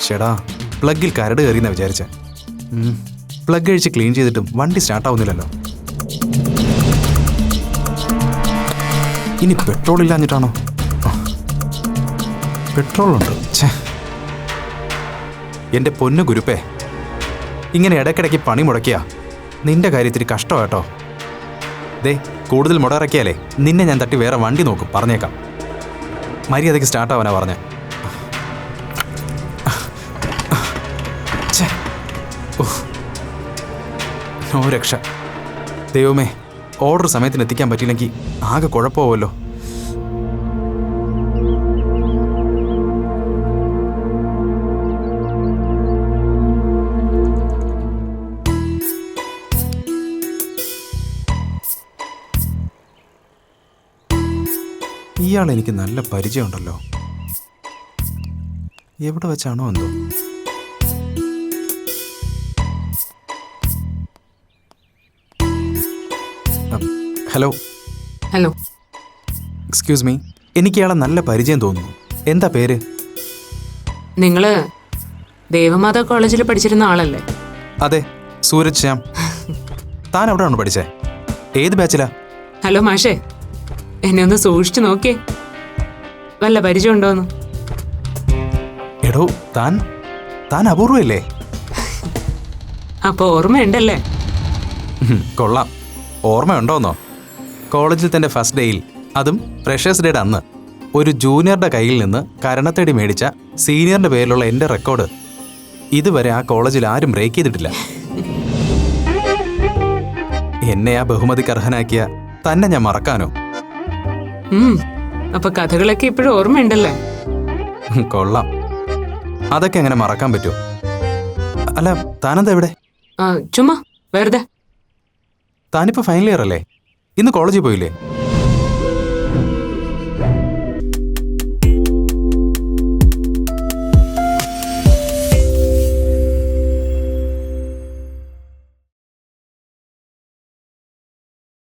ചേടാ, പ്ലഗിൽ കരട് കയറിയെന്നാ വിചാരിച്ച. പ്ലഗ് അഴിച്ച് ക്ലീൻ ചെയ്തിട്ടും വണ്ടി സ്റ്റാർട്ടാവുന്നില്ലല്ലോ. ഇനി പെട്രോൾ ഇല്ലാഞ്ഞിട്ടാണോ? പെട്രോളുണ്ട്. എൻ്റെ പൊന്നു ഗുരുപ്പേ, ഇങ്ങനെ ഇടയ്ക്കിടയ്ക്ക് പണി മുടക്കിയാ നിന്റെ കാര്യത്തിൽ കഷ്ടമാട്ടോ. ദേ, കൂടുതൽ മുടക്കിയാലേ നിന്നെ ഞാൻ തട്ടി വേറെ വണ്ടി നോക്കും, പറഞ്ഞേക്കാം. മര്യാദയ്ക്ക് സ്റ്റാർട്ടാവാനാ പറഞ്ഞേ. ഓ രക്ഷ. ദൈവമേ, ഓർഡർ സമയത്തിന് എത്തിക്കാൻ പറ്റിയില്ലെങ്കിൽ ആകെ കുഴപ്പമാവുമല്ലോ. ഇയാൾ എനിക്ക് നല്ല പരിചയമുണ്ടല്ലോ. എവിടെ വെച്ചാണോ എന്തോ. ഹലോ. ഹലോ. എക്സ്ക്യൂസ് മീ, എനിക്ക് ഇയാളെ നല്ല പരിചയം തോന്നുന്നു. എന്താ പേര്? നിങ്ങള് ദേവമാതാ കോളേജിൽ പഠിച്ചിരുന്ന ആളല്ലേ? അതെ, സൂരജ് ശ്യാം. താൻ എവിടെയാണോ പഠിച്ചേ? ഏത് ബാച്ചിലാ? ഹലോ മാഷേ, എന്നെ ഒന്ന് സൂക്ഷിച്ചു നോക്കിയേ, വല്ല പരിചയം ഉണ്ടോന്ന്. എടോ, താൻ അപൂർവല്ലേ? അപ്പൊ ഓർമ്മയുണ്ടല്ലേ? കൊള്ളാം. ഓർമ്മയുണ്ടോന്നോ? കോളേജിൽ തൻ്റെ ഫസ്റ്റ് ഡേയിൽ, അതും ഫ്രഷേഴ്സ് ഡേയുടെ അന്ന്, ഒരു ജൂനിയറുടെ കയ്യിൽ നിന്ന് കരണത്തേടി മേടിച്ച സീനിയറിൻ്റെ പേരിലുള്ള എൻ്റെ റെക്കോർഡ് ഇതുവരെ ആ കോളേജിൽ ആരും ബ്രേക്ക് ചെയ്തിട്ടില്ല. എന്നെ ആ ബഹുമതിക്ക് അർഹനാക്കിയ തന്നെ ഞാൻ മറക്കാനോ? അപ്പൊ കഥകളൊക്കെ ഇപ്പോഴും ഓർമ്മയുണ്ടല്ലേ? കൊള്ളാം. അതൊക്കെ എങ്ങനെ മറക്കാൻ പറ്റുമോ? അല്ല, താനെന്താ എവിടെ? ചുമ്മാ വെറുതെ. താനിപ്പോൾ ഫൈനൽ ഇയർ അല്ലേ? ഇന്ന് കോളേജിൽ പോയില്ലേ?